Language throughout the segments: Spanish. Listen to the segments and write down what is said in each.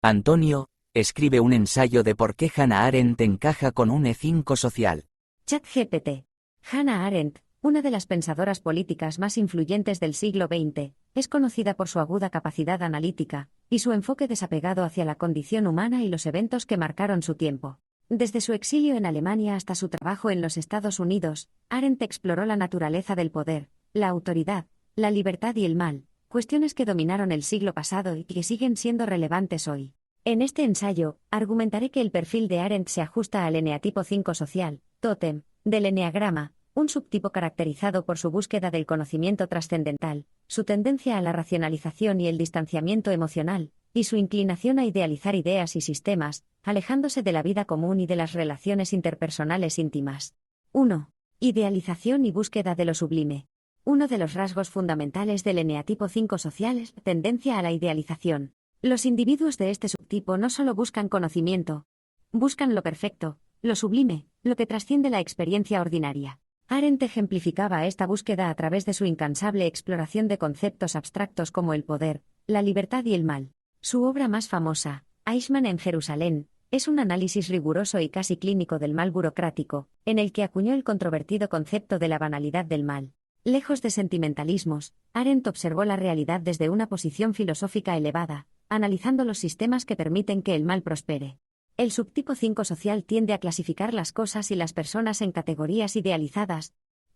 Antonio, escribe un ensayo de por qué Hannah Arendt encaja con un E5 social. ChatGPT. Hannah Arendt, una de las pensadoras políticas más influyentes del siglo XX, es conocida por su aguda capacidad analítica y su enfoque desapegado hacia la condición humana y los eventos que marcaron su tiempo. Desde su exilio en Alemania hasta su trabajo en los Estados Unidos, Arendt exploró la naturaleza del poder, la autoridad, la libertad y el mal, cuestiones que dominaron el siglo pasado y que siguen siendo relevantes hoy. En este ensayo, argumentaré que el perfil de Arendt se ajusta al eneatipo 5 social, tótem, del eneagrama, un subtipo caracterizado por su búsqueda del conocimiento trascendental, su tendencia a la racionalización y el distanciamiento emocional, y su inclinación a idealizar ideas y sistemas, alejándose de la vida común y de las relaciones interpersonales íntimas. 1. Idealización y búsqueda de lo sublime. Uno de los rasgos fundamentales del eneatipo 5 social es la tendencia a la idealización. Los individuos de este subtipo no solo buscan conocimiento, buscan lo perfecto, lo sublime, lo que trasciende la experiencia ordinaria. Arendt ejemplificaba esta búsqueda a través de su incansable exploración de conceptos abstractos como el poder, la libertad y el mal. Su obra más famosa, Eichmann en Jerusalén, es un análisis riguroso y casi clínico del mal burocrático, en el que acuñó el controvertido concepto de la banalidad del mal. Lejos de sentimentalismos, Arendt observó la realidad desde una posición filosófica elevada, analizando los sistemas que permiten que el mal prospere. El subtipo 5 social tiende a clasificar las cosas y las personas en categorías idealizadas,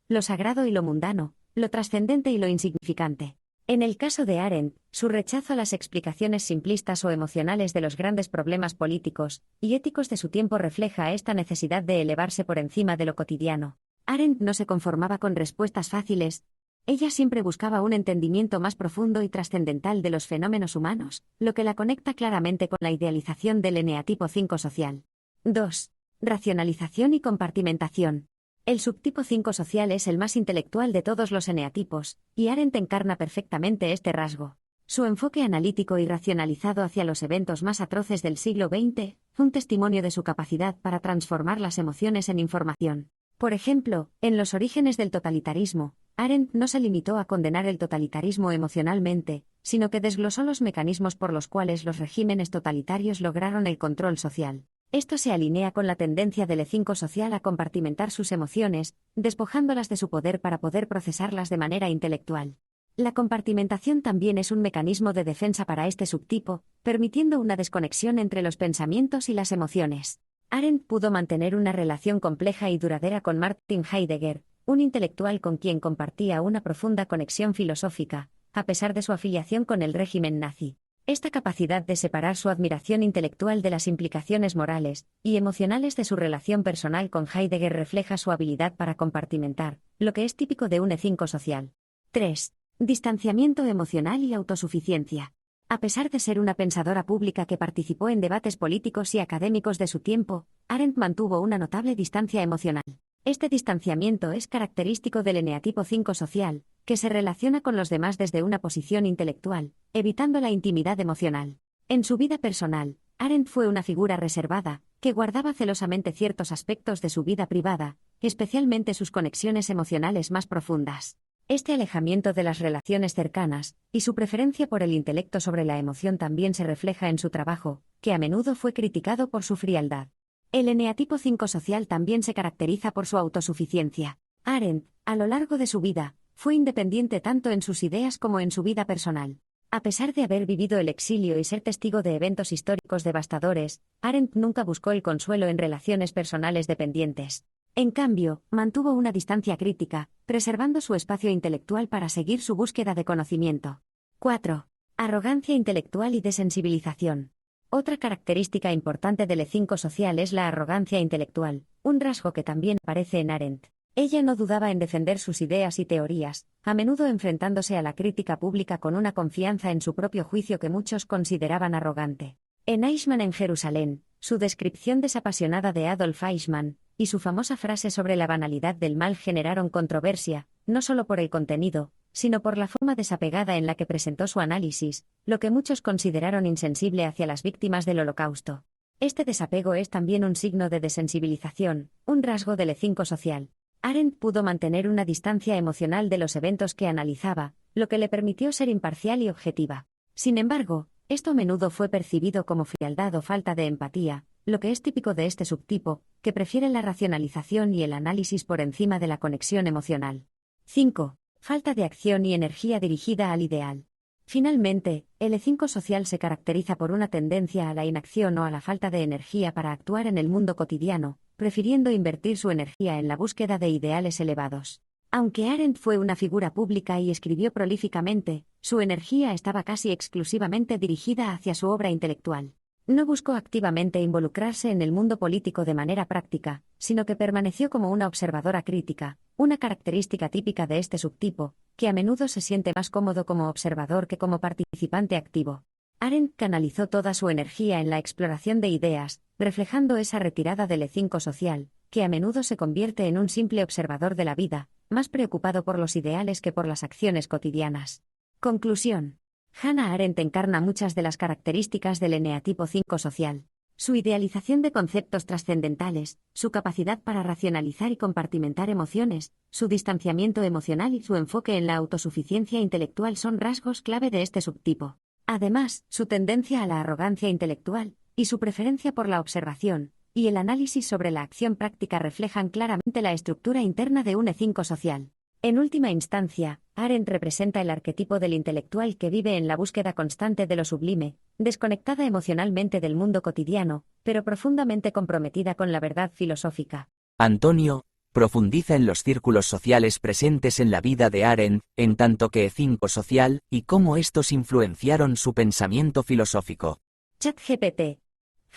lo sagrado y lo mundano, lo trascendente y lo insignificante. En el caso de Arendt, su rechazo a las explicaciones simplistas o emocionales de los grandes problemas políticos y éticos de su tiempo refleja esta necesidad de elevarse por encima de lo cotidiano. Arendt no se conformaba con respuestas fáciles. Ella siempre buscaba un entendimiento más profundo y trascendental de los fenómenos humanos, lo que la conecta claramente con la idealización del eneatipo 5 social. 2. Racionalización y compartimentación. El subtipo 5 social es el más intelectual de todos los eneatipos, y Arendt encarna perfectamente este rasgo. Su enfoque analítico y racionalizado hacia los eventos más atroces del siglo XX, un testimonio de su capacidad para transformar las emociones en información. Por ejemplo, en Los orígenes del totalitarismo, Arendt no se limitó a condenar el totalitarismo emocionalmente, sino que desglosó los mecanismos por los cuales los regímenes totalitarios lograron el control social. Esto se alinea con la tendencia del E5 social a compartimentar sus emociones, despojándolas de su poder para poder procesarlas de manera intelectual. La compartimentación también es un mecanismo de defensa para este subtipo, permitiendo una desconexión entre los pensamientos y las emociones. Arendt pudo mantener una relación compleja y duradera con Martin Heidegger, un intelectual con quien compartía una profunda conexión filosófica, a pesar de su afiliación con el régimen nazi. Esta capacidad de separar su admiración intelectual de las implicaciones morales y emocionales de su relación personal con Heidegger refleja su habilidad para compartimentar, lo que es típico de un E5 social. 3. Distanciamiento emocional y autosuficiencia. A pesar de ser una pensadora pública que participó en debates políticos y académicos de su tiempo, Arendt mantuvo una notable distancia emocional. Este distanciamiento es característico del eneatipo 5 social, que se relaciona con los demás desde una posición intelectual, evitando la intimidad emocional. En su vida personal, Arendt fue una figura reservada, que guardaba celosamente ciertos aspectos de su vida privada, especialmente sus conexiones emocionales más profundas. Este alejamiento de las relaciones cercanas, y su preferencia por el intelecto sobre la emoción también se refleja en su trabajo, que a menudo fue criticado por su frialdad. El eneatipo 5 social también se caracteriza por su autosuficiencia. Arendt, a lo largo de su vida, fue independiente tanto en sus ideas como en su vida personal. A pesar de haber vivido el exilio y ser testigo de eventos históricos devastadores, Arendt nunca buscó el consuelo en relaciones personales dependientes. En cambio, mantuvo una distancia crítica, preservando su espacio intelectual para seguir su búsqueda de conocimiento. 4. Arrogancia intelectual y desensibilización. Otra característica importante del E5 social es la arrogancia intelectual, un rasgo que también aparece en Arendt. Ella no dudaba en defender sus ideas y teorías, a menudo enfrentándose a la crítica pública con una confianza en su propio juicio que muchos consideraban arrogante. En Eichmann en Jerusalén, su descripción desapasionada de Adolf Eichmann, y su famosa frase sobre la banalidad del mal generaron controversia, no solo por el contenido, sino por la forma desapegada en la que presentó su análisis, lo que muchos consideraron insensible hacia las víctimas del Holocausto. Este desapego es también un signo de desensibilización, un rasgo del E5 social. Arendt pudo mantener una distancia emocional de los eventos que analizaba, lo que le permitió ser imparcial y objetiva. Sin embargo, Esto a menudo fue percibido como frialdad o falta de empatía, lo que es típico de este subtipo, que prefiere la racionalización y el análisis por encima de la conexión emocional. 5. Falta de acción y energía dirigida al ideal. Finalmente, el E5 social se caracteriza por una tendencia a la inacción o a la falta de energía para actuar en el mundo cotidiano, prefiriendo invertir su energía en la búsqueda de ideales elevados. Aunque Arendt fue una figura pública y escribió prolíficamente, su energía estaba casi exclusivamente dirigida hacia su obra intelectual. No buscó activamente involucrarse en el mundo político de manera práctica, sino que permaneció como una observadora crítica, una característica típica de este subtipo, que a menudo se siente más cómodo como observador que como participante activo. Arendt canalizó toda su energía en la exploración de ideas, reflejando esa retirada del E5 social, que a menudo se convierte en un simple observador de la vida, más preocupado por los ideales que por las acciones cotidianas. Conclusión. Hannah Arendt encarna muchas de las características del eneatipo 5 social. Su idealización de conceptos trascendentales, su capacidad para racionalizar y compartimentar emociones, su distanciamiento emocional y su enfoque en la autosuficiencia intelectual son rasgos clave de este subtipo. Además, su tendencia a la arrogancia intelectual, y su preferencia por la observación, y el análisis sobre la acción práctica reflejan claramente la estructura interna de un E5 social. En última instancia, Arendt representa el arquetipo del intelectual que vive en la búsqueda constante de lo sublime, desconectada emocionalmente del mundo cotidiano, pero profundamente comprometida con la verdad filosófica. Antonio, profundiza en los círculos sociales presentes en la vida de Arendt, en tanto que E5 social, y cómo estos influenciaron su pensamiento filosófico. ChatGPT.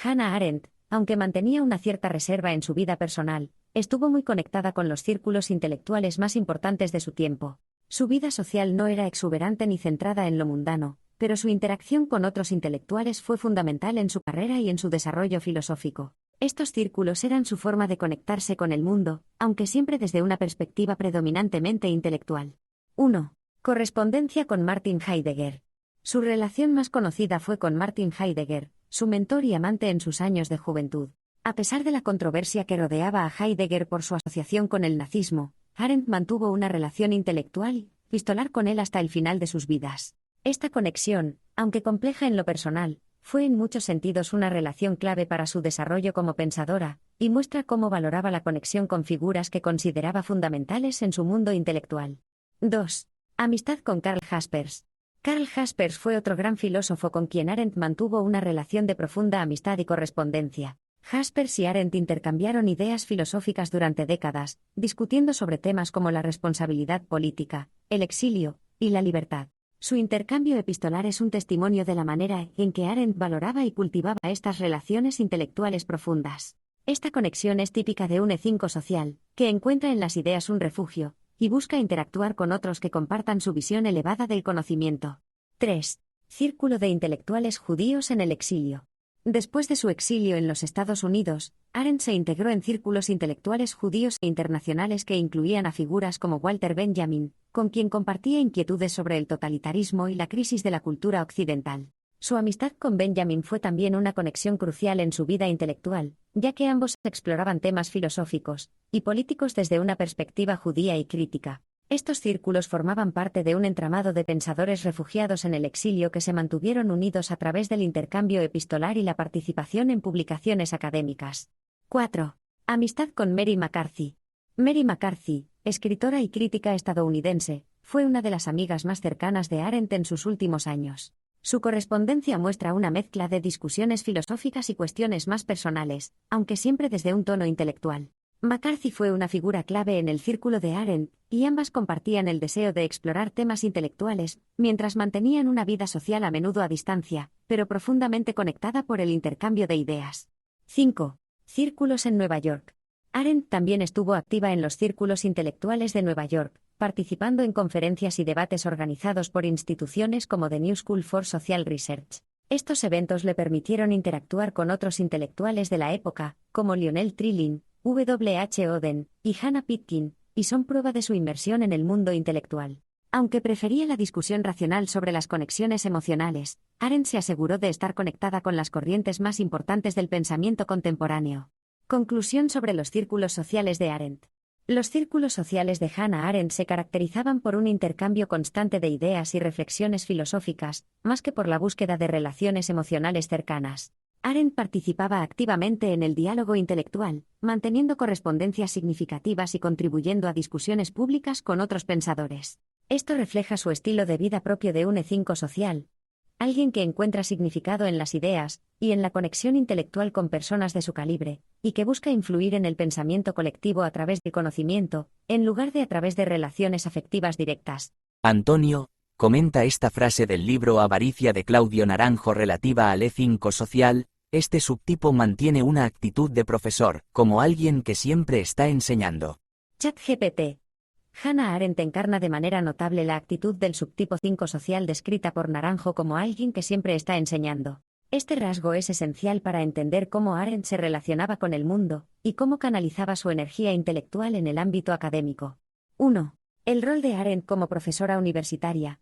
Hannah Arendt, aunque mantenía una cierta reserva en su vida personal, estuvo muy conectada con los círculos intelectuales más importantes de su tiempo. Su vida social no era exuberante ni centrada en lo mundano, pero su interacción con otros intelectuales fue fundamental en su carrera y en su desarrollo filosófico. Estos círculos eran su forma de conectarse con el mundo, aunque siempre desde una perspectiva predominantemente intelectual. 1. Correspondencia con Martin Heidegger. Su relación más conocida fue con Martin Heidegger, su mentor y amante en sus años de juventud. A pesar de la controversia que rodeaba a Heidegger por su asociación con el nazismo, Arendt mantuvo una relación intelectual y epistolar con él hasta el final de sus vidas. Esta conexión, aunque compleja en lo personal, fue en muchos sentidos una relación clave para su desarrollo como pensadora, y muestra cómo valoraba la conexión con figuras que consideraba fundamentales en su mundo intelectual. 2. Amistad con Karl Jaspers. Karl Jaspers fue otro gran filósofo con quien Arendt mantuvo una relación de profunda amistad y correspondencia. Jaspers y Arendt intercambiaron ideas filosóficas durante décadas, discutiendo sobre temas como la responsabilidad política, el exilio y la libertad. Su intercambio epistolar es un testimonio de la manera en que Arendt valoraba y cultivaba estas relaciones intelectuales profundas. Esta conexión es típica de un E5 social, que encuentra en las ideas un refugio, y busca interactuar con otros que compartan su visión elevada del conocimiento. 3. Círculo de intelectuales judíos en el exilio. Después de su exilio en los Estados Unidos, Arendt se integró en círculos intelectuales judíos e internacionales que incluían a figuras como Walter Benjamin, con quien compartía inquietudes sobre el totalitarismo y la crisis de la cultura occidental. Su amistad con Benjamin fue también una conexión crucial en su vida intelectual, ya que ambos exploraban temas filosóficos y políticos desde una perspectiva judía y crítica. Estos círculos formaban parte de un entramado de pensadores refugiados en el exilio que se mantuvieron unidos a través del intercambio epistolar y la participación en publicaciones académicas. 4. Amistad con Mary McCarthy. Mary McCarthy, escritora y crítica estadounidense, fue una de las amigas más cercanas de Arendt en sus últimos años. Su correspondencia muestra una mezcla de discusiones filosóficas y cuestiones más personales, aunque siempre desde un tono intelectual. McCarthy fue una figura clave en el círculo de Arendt, y ambas compartían el deseo de explorar temas intelectuales, mientras mantenían una vida social a menudo a distancia, pero profundamente conectada por el intercambio de ideas. 5. Círculos en Nueva York. Arendt también estuvo activa en los círculos intelectuales de Nueva York, participando en conferencias y debates organizados por instituciones como The New School for Social Research. Estos eventos le permitieron interactuar con otros intelectuales de la época, como Lionel Trilling, W. H. Auden y Hannah Pitkin, y son prueba de su inmersión en el mundo intelectual. Aunque prefería la discusión racional sobre las conexiones emocionales, Arendt se aseguró de estar conectada con las corrientes más importantes del pensamiento contemporáneo. Conclusión sobre los círculos sociales de Arendt. Los círculos sociales de Hannah Arendt se caracterizaban por un intercambio constante de ideas y reflexiones filosóficas, más que por la búsqueda de relaciones emocionales cercanas. Arendt participaba activamente en el diálogo intelectual, manteniendo correspondencias significativas y contribuyendo a discusiones públicas con otros pensadores. Esto refleja su estilo de vida propio de un E5 social, alguien que encuentra significado en las ideas y en la conexión intelectual con personas de su calibre, y que busca influir en el pensamiento colectivo a través del conocimiento, en lugar de a través de relaciones afectivas directas. Antonio comenta esta frase del libro Avaricia de Claudio Naranjo relativa al E5 social: este subtipo mantiene una actitud de profesor, como alguien que siempre está enseñando. ChatGPT. Hannah Arendt encarna de manera notable la actitud del subtipo 5 social descrita por Naranjo como alguien que siempre está enseñando. Este rasgo es esencial para entender cómo Arendt se relacionaba con el mundo y cómo canalizaba su energía intelectual en el ámbito académico. 1. El rol de Arendt como profesora universitaria.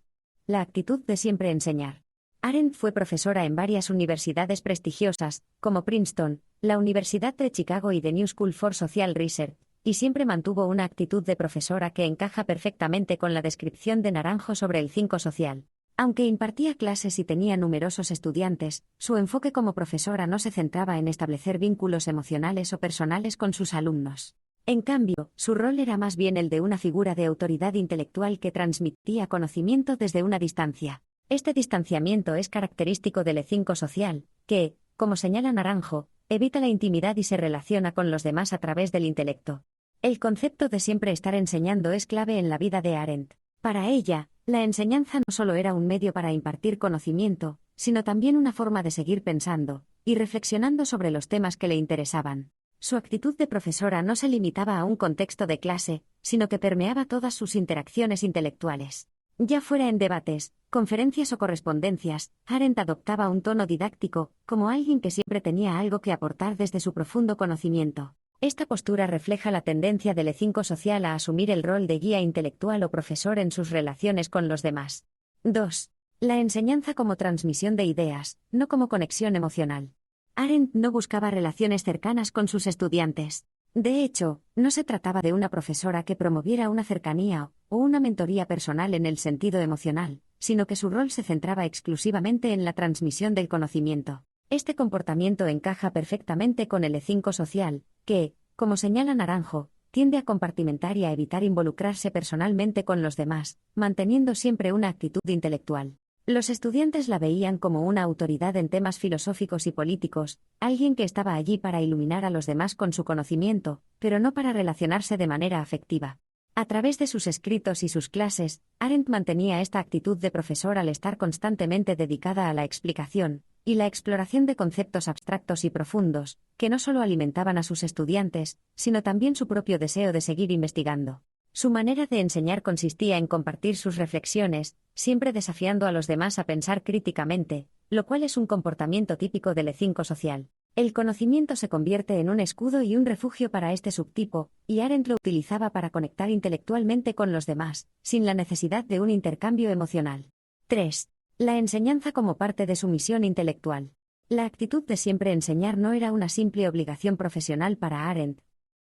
La actitud de siempre enseñar. Arendt fue profesora en varias universidades prestigiosas, como Princeton, la Universidad de Chicago y The New School for Social Research, y siempre mantuvo una actitud de profesora que encaja perfectamente con la descripción de Naranjo sobre el 5 social. Aunque impartía clases y tenía numerosos estudiantes, su enfoque como profesora no se centraba en establecer vínculos emocionales o personales con sus alumnos. En cambio, su rol era más bien el de una figura de autoridad intelectual que transmitía conocimiento desde una distancia. Este distanciamiento es característico del E5 social, que, como señala Naranjo, evita la intimidad y se relaciona con los demás a través del intelecto. El concepto de siempre estar enseñando es clave en la vida de Arendt. Para ella, la enseñanza no solo era un medio para impartir conocimiento, sino también una forma de seguir pensando y reflexionando sobre los temas que le interesaban. Su actitud de profesora no se limitaba a un contexto de clase, sino que permeaba todas sus interacciones intelectuales. Ya fuera en debates, conferencias o correspondencias, Arendt adoptaba un tono didáctico, como alguien que siempre tenía algo que aportar desde su profundo conocimiento. Esta postura refleja la tendencia del E5 social a asumir el rol de guía intelectual o profesor en sus relaciones con los demás. 2. La enseñanza como transmisión de ideas, no como conexión emocional. Arendt no buscaba relaciones cercanas con sus estudiantes. De hecho, no se trataba de una profesora que promoviera una cercanía o una mentoría personal en el sentido emocional, sino que su rol se centraba exclusivamente en la transmisión del conocimiento. Este comportamiento encaja perfectamente con el E5 social, que, como señala Naranjo, tiende a compartimentar y a evitar involucrarse personalmente con los demás, manteniendo siempre una actitud intelectual. Los estudiantes la veían como una autoridad en temas filosóficos y políticos, alguien que estaba allí para iluminar a los demás con su conocimiento, pero no para relacionarse de manera afectiva. A través de sus escritos y sus clases, Arendt mantenía esta actitud de profesor al estar constantemente dedicada a la explicación y la exploración de conceptos abstractos y profundos, que no solo alimentaban a sus estudiantes, sino también su propio deseo de seguir investigando. Su manera de enseñar consistía en compartir sus reflexiones, siempre desafiando a los demás a pensar críticamente, lo cual es un comportamiento típico del E5 social. El conocimiento se convierte en un escudo y un refugio para este subtipo, y Arendt lo utilizaba para conectar intelectualmente con los demás, sin la necesidad de un intercambio emocional. 3. La enseñanza como parte de su misión intelectual. La actitud de siempre enseñar no era una simple obligación profesional para Arendt.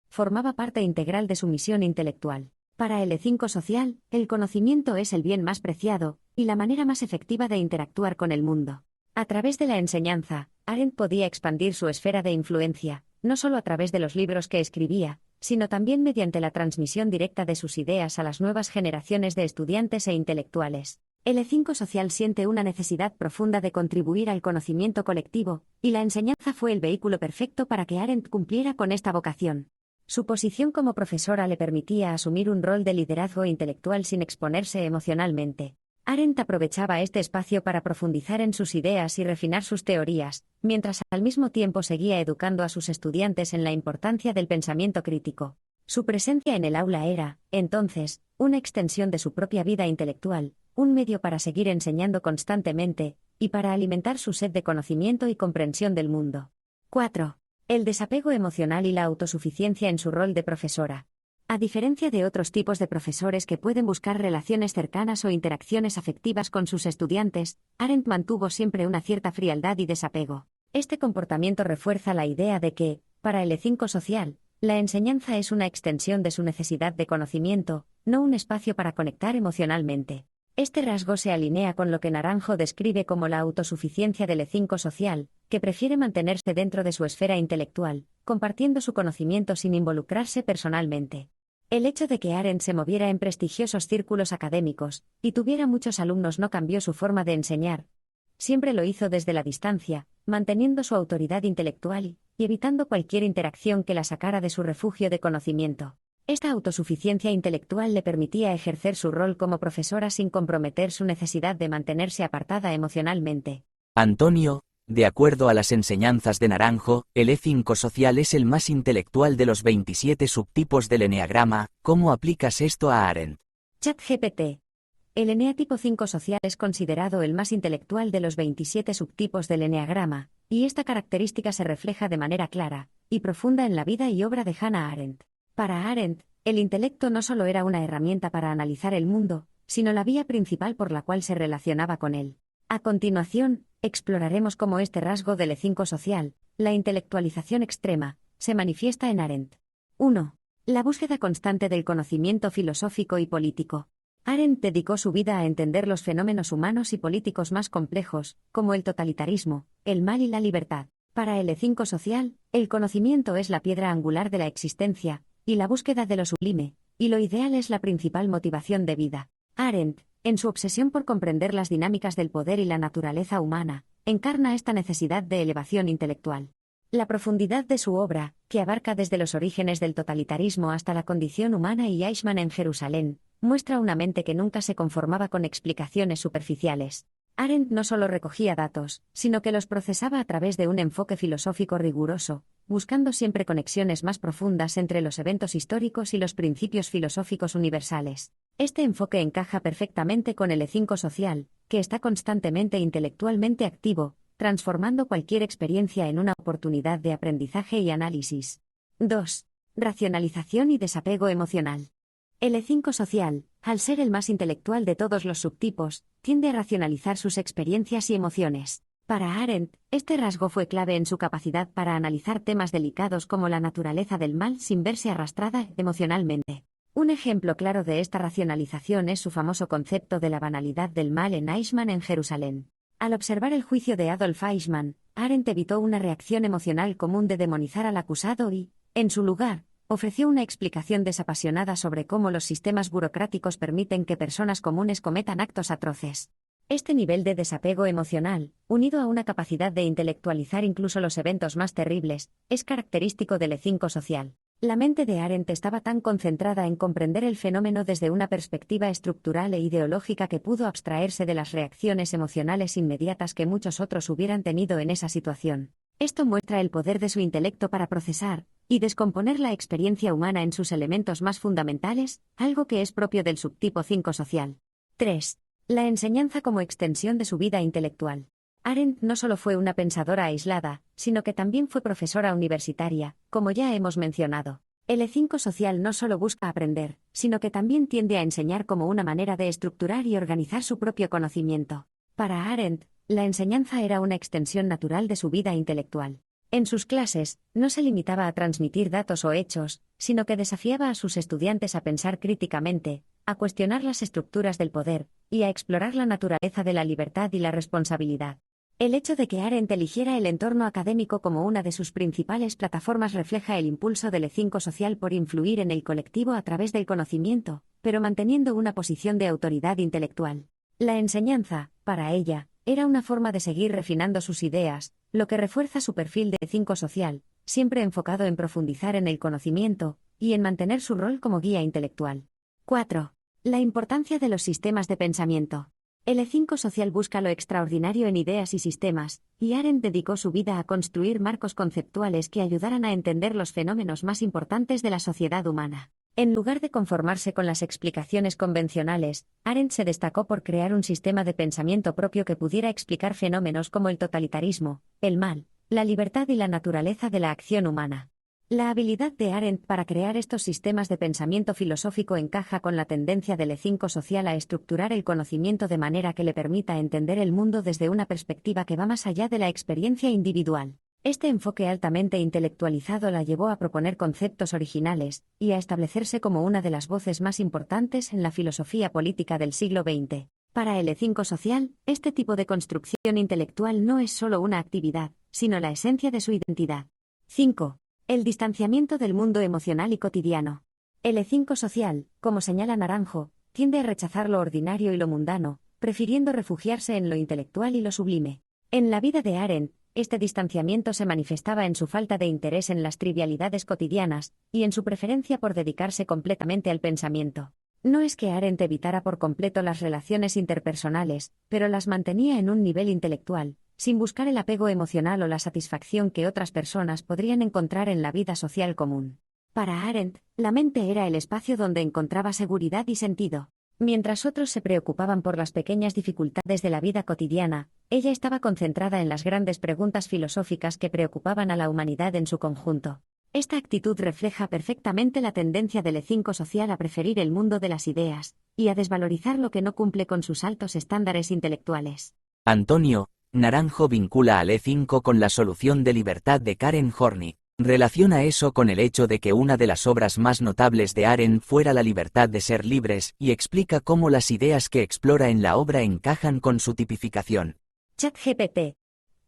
Formaba parte integral de su misión intelectual. Para el E5 social, el conocimiento es el bien más preciado, y la manera más efectiva de interactuar con el mundo. A través de la enseñanza, Arendt podía expandir su esfera de influencia, no solo a través de los libros que escribía, sino también mediante la transmisión directa de sus ideas a las nuevas generaciones de estudiantes e intelectuales. El E5 social siente una necesidad profunda de contribuir al conocimiento colectivo, y la enseñanza fue el vehículo perfecto para que Arendt cumpliera con esta vocación. Su posición como profesora le permitía asumir un rol de liderazgo intelectual sin exponerse emocionalmente. Arendt aprovechaba este espacio para profundizar en sus ideas y refinar sus teorías, mientras al mismo tiempo seguía educando a sus estudiantes en la importancia del pensamiento crítico. Su presencia en el aula era, entonces, una extensión de su propia vida intelectual, un medio para seguir enseñando constantemente, y para alimentar su sed de conocimiento y comprensión del mundo. 4. El desapego emocional y la autosuficiencia en su rol de profesora. A diferencia de otros tipos de profesores que pueden buscar relaciones cercanas o interacciones afectivas con sus estudiantes, Arendt mantuvo siempre una cierta frialdad y desapego. Este comportamiento refuerza la idea de que, para el E5 social, La enseñanza es una extensión de su necesidad de conocimiento, no un espacio para conectar emocionalmente. Este rasgo se alinea con lo que Naranjo describe como la autosuficiencia del E5 social, que prefiere mantenerse dentro de su esfera intelectual, compartiendo su conocimiento sin involucrarse personalmente. El hecho de que Arendt se moviera en prestigiosos círculos académicos y tuviera muchos alumnos no cambió su forma de enseñar. Siempre lo hizo desde la distancia, manteniendo su autoridad intelectual y evitando cualquier interacción que la sacara de su refugio de conocimiento. Esta autosuficiencia intelectual le permitía ejercer su rol como profesora sin comprometer su necesidad de mantenerse apartada emocionalmente. Antonio, de acuerdo a las enseñanzas de Naranjo, el E5 social es el más intelectual de los 27 subtipos del eneagrama. ¿Cómo aplicas esto a Arendt? ChatGPT. El eneatipo 5 social es considerado el más intelectual de los 27 subtipos del eneagrama, y esta característica se refleja de manera clara y profunda en la vida y obra de Hannah Arendt. Para Arendt, el intelecto no solo era una herramienta para analizar el mundo, sino la vía principal por la cual se relacionaba con él. A continuación, exploraremos cómo este rasgo del E5 social, la intelectualización extrema, se manifiesta en Arendt. 1. La búsqueda constante del conocimiento filosófico y político. Arendt dedicó su vida a entender los fenómenos humanos y políticos más complejos, como el totalitarismo, el mal y la libertad. Para el E5 social, el conocimiento es la piedra angular de la existencia, y la búsqueda de lo sublime, y lo ideal es la principal motivación de vida. Arendt, en su obsesión por comprender las dinámicas del poder y la naturaleza humana, encarna esta necesidad de elevación intelectual. La profundidad de su obra, que abarca desde los orígenes del totalitarismo hasta la condición humana y Eichmann en Jerusalén, muestra una mente que nunca se conformaba con explicaciones superficiales. Arendt no solo recogía datos, sino que los procesaba a través de un enfoque filosófico riguroso, buscando siempre conexiones más profundas entre los eventos históricos y los principios filosóficos universales. Este enfoque encaja perfectamente con el E5 social, que está constantemente intelectualmente activo, transformando cualquier experiencia en una oportunidad de aprendizaje y análisis. 2. Racionalización y desapego emocional. El E5 social, al ser el más intelectual de todos los subtipos, tiende a racionalizar sus experiencias y emociones. Para Arendt, este rasgo fue clave en su capacidad para analizar temas delicados como la naturaleza del mal sin verse arrastrada emocionalmente. Un ejemplo claro de esta racionalización es su famoso concepto de la banalidad del mal en Eichmann en Jerusalén. Al observar el juicio de Adolf Eichmann, Arendt evitó una reacción emocional común de demonizar al acusado y, en su lugar, ofreció una explicación desapasionada sobre cómo los sistemas burocráticos permiten que personas comunes cometan actos atroces. Este nivel de desapego emocional, unido a una capacidad de intelectualizar incluso los eventos más terribles, es característico del E5 social. La mente de Arendt estaba tan concentrada en comprender el fenómeno desde una perspectiva estructural e ideológica que pudo abstraerse de las reacciones emocionales inmediatas que muchos otros hubieran tenido en esa situación. Esto muestra el poder de su intelecto para procesar y descomponer la experiencia humana en sus elementos más fundamentales, algo que es propio del subtipo 5 social. 3. La enseñanza como extensión de su vida intelectual. Arendt no solo fue una pensadora aislada, sino que también fue profesora universitaria, como ya hemos mencionado. El E5 social no solo busca aprender, sino que también tiende a enseñar como una manera de estructurar y organizar su propio conocimiento. Para Arendt, la enseñanza era una extensión natural de su vida intelectual. En sus clases, no se limitaba a transmitir datos o hechos, sino que desafiaba a sus estudiantes a pensar críticamente, a cuestionar las estructuras del poder, y a explorar la naturaleza de la libertad y la responsabilidad. El hecho de que Arendt eligiera el entorno académico como una de sus principales plataformas refleja el impulso del E5 social por influir en el colectivo a través del conocimiento, pero manteniendo una posición de autoridad intelectual. La enseñanza, para ella, era una forma de seguir refinando sus ideas, lo que refuerza su perfil de E5 social, siempre enfocado en profundizar en el conocimiento y en mantener su rol como guía intelectual. 4. La importancia de los sistemas de pensamiento. El E5 social busca lo extraordinario en ideas y sistemas, y Arendt dedicó su vida a construir marcos conceptuales que ayudaran a entender los fenómenos más importantes de la sociedad humana. En lugar de conformarse con las explicaciones convencionales, Arendt se destacó por crear un sistema de pensamiento propio que pudiera explicar fenómenos como el totalitarismo, el mal, la libertad y la naturaleza de la acción humana. La habilidad de Arendt para crear estos sistemas de pensamiento filosófico encaja con la tendencia del E5 social a estructurar el conocimiento de manera que le permita entender el mundo desde una perspectiva que va más allá de la experiencia individual. Este enfoque altamente intelectualizado la llevó a proponer conceptos originales y a establecerse como una de las voces más importantes en la filosofía política del siglo XX. Para el E5 social, este tipo de construcción intelectual no es solo una actividad, sino la esencia de su identidad. 5. El distanciamiento del mundo emocional y cotidiano. El E5 social, como señala Naranjo, tiende a rechazar lo ordinario y lo mundano, prefiriendo refugiarse en lo intelectual y lo sublime. En la vida de Arendt, este distanciamiento se manifestaba en su falta de interés en las trivialidades cotidianas y en su preferencia por dedicarse completamente al pensamiento. No es que Arendt evitara por completo las relaciones interpersonales, pero las mantenía en un nivel intelectual, sin buscar el apego emocional o la satisfacción que otras personas podrían encontrar en la vida social común. Para Arendt, la mente era el espacio donde encontraba seguridad y sentido. Mientras otros se preocupaban por las pequeñas dificultades de la vida cotidiana, ella estaba concentrada en las grandes preguntas filosóficas que preocupaban a la humanidad en su conjunto. Esta actitud refleja perfectamente la tendencia del E5 social a preferir el mundo de las ideas, y a desvalorizar lo que no cumple con sus altos estándares intelectuales. Antonio Naranjo vincula al E5 con la solución de libertad de Karen Horney. Relaciona eso con el hecho de que una de las obras más notables de Arendt fuera La libertad de ser libres y explica cómo las ideas que explora en la obra encajan con su tipificación. ChatGPT.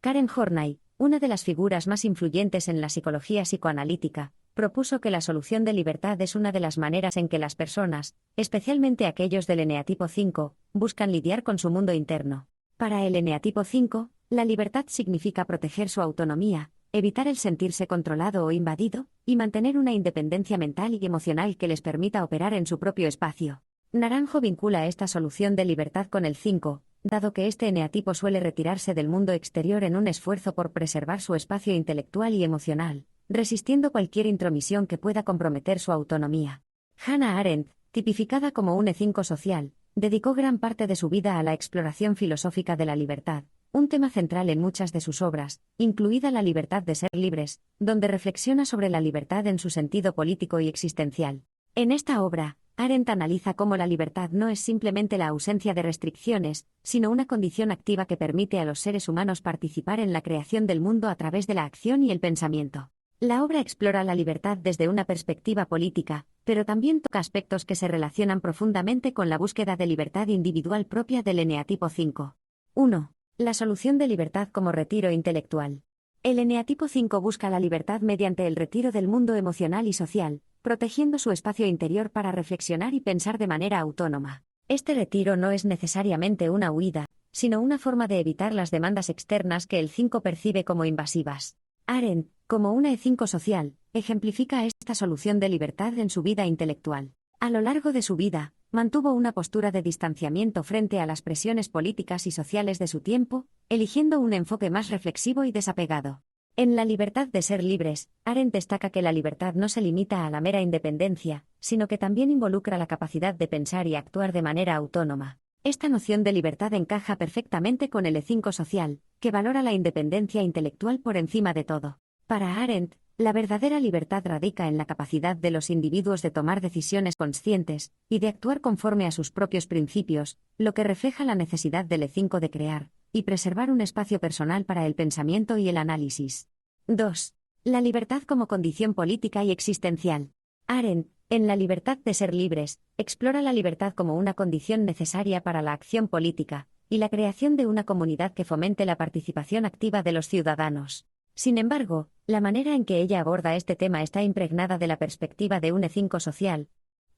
Karen Horney, una de las figuras más influyentes en la psicología psicoanalítica, propuso que la solución de libertad es una de las maneras en que las personas, especialmente aquellos del eneatipo 5, buscan lidiar con su mundo interno. Para el eneatipo 5, la libertad significa proteger su autonomía, evitar el sentirse controlado o invadido, y mantener una independencia mental y emocional que les permita operar en su propio espacio. Naranjo vincula esta solución de libertad con el 5, dado que este eneatipo suele retirarse del mundo exterior en un esfuerzo por preservar su espacio intelectual y emocional, resistiendo cualquier intromisión que pueda comprometer su autonomía. Hannah Arendt, tipificada como un E5 social, dedicó gran parte de su vida a la exploración filosófica de la libertad, un tema central en muchas de sus obras, incluida La libertad de ser libres, donde reflexiona sobre la libertad en su sentido político y existencial. En esta obra, Arendt analiza cómo la libertad no es simplemente la ausencia de restricciones, sino una condición activa que permite a los seres humanos participar en la creación del mundo a través de la acción y el pensamiento. La obra explora la libertad desde una perspectiva política, pero también toca aspectos que se relacionan profundamente con la búsqueda de libertad individual propia del eneatipo 5. 1. La solución de libertad como retiro intelectual. El eneatipo 5 busca la libertad mediante el retiro del mundo emocional y social, protegiendo su espacio interior para reflexionar y pensar de manera autónoma. Este retiro no es necesariamente una huida, sino una forma de evitar las demandas externas que el 5 percibe como invasivas. Arendt, como una E5 social, ejemplifica esta solución de libertad en su vida intelectual. A lo largo de su vida, mantuvo una postura de distanciamiento frente a las presiones políticas y sociales de su tiempo, eligiendo un enfoque más reflexivo y desapegado. En La libertad de ser libres, Arendt destaca que la libertad no se limita a la mera independencia, sino que también involucra la capacidad de pensar y actuar de manera autónoma. Esta noción de libertad encaja perfectamente con el E5 social, que valora la independencia intelectual por encima de todo. Para Arendt, la verdadera libertad radica en la capacidad de los individuos de tomar decisiones conscientes y de actuar conforme a sus propios principios, lo que refleja la necesidad del E5 de crear y preservar un espacio personal para el pensamiento y el análisis. 2. La libertad como condición política y existencial. Arendt, en La libertad de ser libres, explora la libertad como una condición necesaria para la acción política y la creación de una comunidad que fomente la participación activa de los ciudadanos. Sin embargo, la manera en que ella aborda este tema está impregnada de la perspectiva de un E5 social.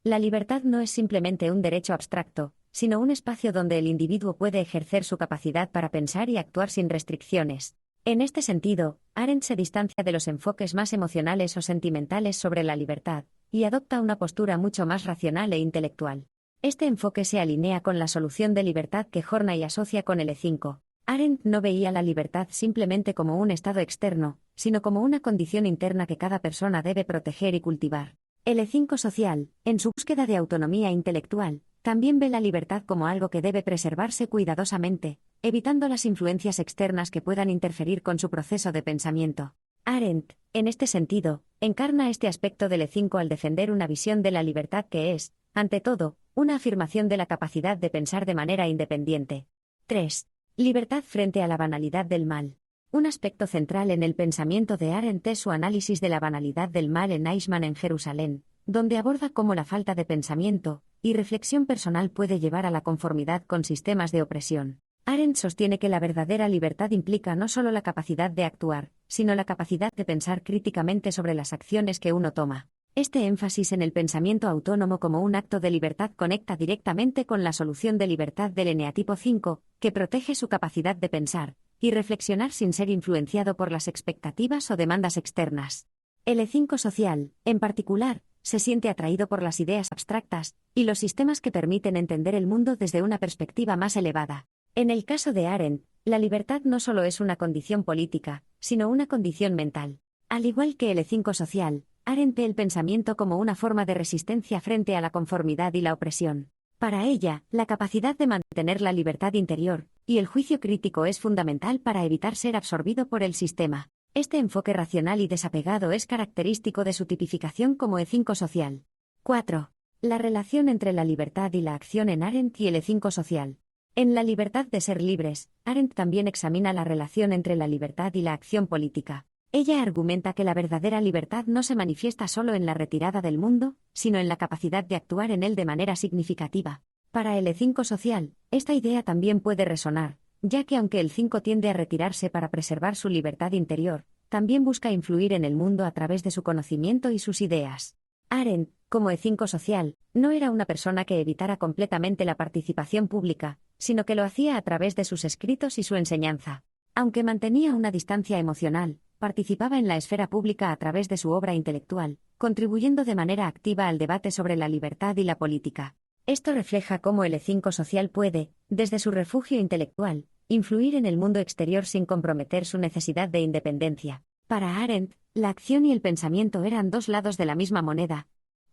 La libertad no es simplemente un derecho abstracto, sino un espacio donde el individuo puede ejercer su capacidad para pensar y actuar sin restricciones. En este sentido, Arendt se distancia de los enfoques más emocionales o sentimentales sobre la libertad, y adopta una postura mucho más racional e intelectual. Este enfoque se alinea con la solución de libertad que Horney asocia con el E5. Arendt no veía la libertad simplemente como un estado externo, sino como una condición interna que cada persona debe proteger y cultivar. El E5 social, en su búsqueda de autonomía intelectual, también ve la libertad como algo que debe preservarse cuidadosamente, evitando las influencias externas que puedan interferir con su proceso de pensamiento. Arendt, en este sentido, encarna este aspecto del E5 al defender una visión de la libertad que es, ante todo, una afirmación de la capacidad de pensar de manera independiente. 3. Libertad frente a la banalidad del mal. Un aspecto central en el pensamiento de Arendt es su análisis de la banalidad del mal en Eichmann en Jerusalén, donde aborda cómo la falta de pensamiento y reflexión personal puede llevar a la conformidad con sistemas de opresión. Arendt sostiene que la verdadera libertad implica no solo la capacidad de actuar, sino la capacidad de pensar críticamente sobre las acciones que uno toma. Este énfasis en el pensamiento autónomo como un acto de libertad conecta directamente con la solución de libertad del eneatipo 5, que protege su capacidad de pensar y reflexionar sin ser influenciado por las expectativas o demandas externas. El E5 social, en particular, se siente atraído por las ideas abstractas y los sistemas que permiten entender el mundo desde una perspectiva más elevada. En el caso de Arendt, la libertad no solo es una condición política, sino una condición mental. Al igual que el E5 social, Arendt ve el pensamiento como una forma de resistencia frente a la conformidad y la opresión. Para ella, la capacidad de mantener la libertad interior y el juicio crítico es fundamental para evitar ser absorbido por el sistema. Este enfoque racional y desapegado es característico de su tipificación como E5 social. 4. La relación entre la libertad y la acción en Arendt y el E5 social. En La libertad de ser libres, Arendt también examina la relación entre la libertad y la acción política. Ella argumenta que la verdadera libertad no se manifiesta solo en la retirada del mundo, sino en la capacidad de actuar en él de manera significativa. Para el E5 social, esta idea también puede resonar, ya que aunque el 5 tiende a retirarse para preservar su libertad interior, también busca influir en el mundo a través de su conocimiento y sus ideas. Arendt, como E5 social, no era una persona que evitara completamente la participación pública, sino que lo hacía a través de sus escritos y su enseñanza. Aunque mantenía una distancia emocional, participaba en la esfera pública a través de su obra intelectual, contribuyendo de manera activa al debate sobre la libertad y la política. Esto refleja cómo el E5 social puede, desde su refugio intelectual, influir en el mundo exterior sin comprometer su necesidad de independencia. Para Arendt, la acción y el pensamiento eran dos lados de la misma moneda.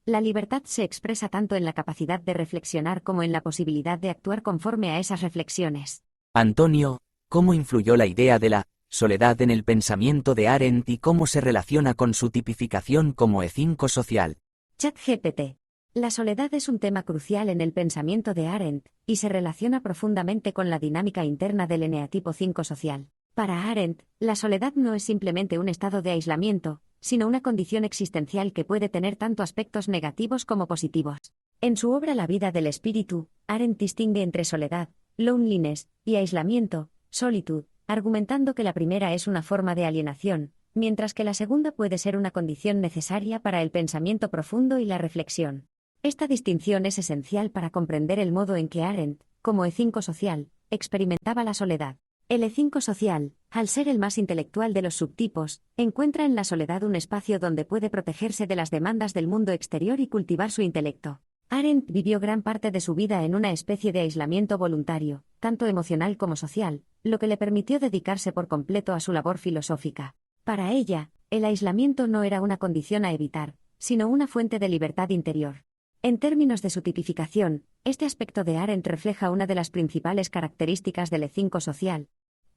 La libertad se expresa tanto en la capacidad de reflexionar como en la posibilidad de actuar conforme a esas reflexiones. Antonio, ¿cómo influyó la idea de la soledad en el pensamiento de Arendt y cómo se relaciona con su tipificación como E5 social? ChatGPT. La soledad es un tema crucial en el pensamiento de Arendt, y se relaciona profundamente con la dinámica interna del eneatipo 5 social. Para Arendt, la soledad no es simplemente un estado de aislamiento, sino una condición existencial que puede tener tanto aspectos negativos como positivos. En su obra La vida del espíritu, Arendt distingue entre soledad, loneliness, y aislamiento, solitude, argumentando que la primera es una forma de alienación, mientras que la segunda puede ser una condición necesaria para el pensamiento profundo y la reflexión. Esta distinción es esencial para comprender el modo en que Arendt, como E5 social, experimentaba la soledad. El E5 social, al ser el más intelectual de los subtipos, encuentra en la soledad un espacio donde puede protegerse de las demandas del mundo exterior y cultivar su intelecto. Arendt vivió gran parte de su vida en una especie de aislamiento voluntario, tanto emocional como social, lo que le permitió dedicarse por completo a su labor filosófica. Para ella, el aislamiento no era una condición a evitar, sino una fuente de libertad interior. En términos de su tipificación, este aspecto de Arendt refleja una de las principales características del E5 social: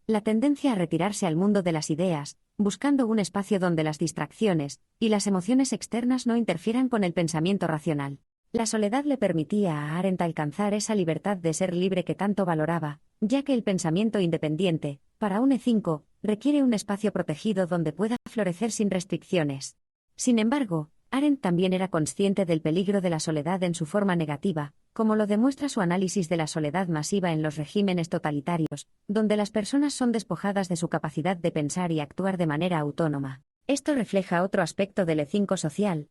la tendencia a retirarse al mundo de las ideas, buscando un espacio donde las distracciones y las emociones externas no interfieran con el pensamiento racional. La soledad le permitía a Arendt alcanzar esa libertad de ser libre que tanto valoraba, ya que el pensamiento independiente, para un E5, requiere un espacio protegido donde pueda florecer sin restricciones. Sin embargo, Arendt también era consciente del peligro de la soledad en su forma negativa, como lo demuestra su análisis de la soledad masiva en los regímenes totalitarios, donde las personas son despojadas de su capacidad de pensar y actuar de manera autónoma. Esto refleja otro aspecto del E5 social: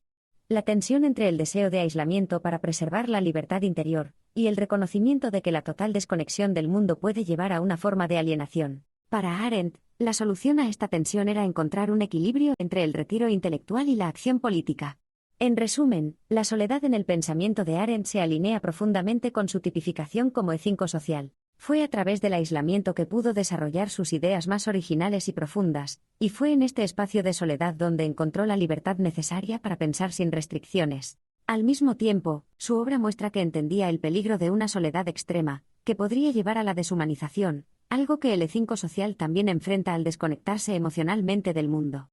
la tensión entre el deseo de aislamiento para preservar la libertad interior, y el reconocimiento de que la total desconexión del mundo puede llevar a una forma de alienación. Para Arendt, la solución a esta tensión era encontrar un equilibrio entre el retiro intelectual y la acción política. En resumen, la soledad en el pensamiento de Arendt se alinea profundamente con su tipificación como E5 social. Fue a través del aislamiento que pudo desarrollar sus ideas más originales y profundas, y fue en este espacio de soledad donde encontró la libertad necesaria para pensar sin restricciones. Al mismo tiempo, su obra muestra que entendía el peligro de una soledad extrema, que podría llevar a la deshumanización, algo que el E5 social también enfrenta al desconectarse emocionalmente del mundo.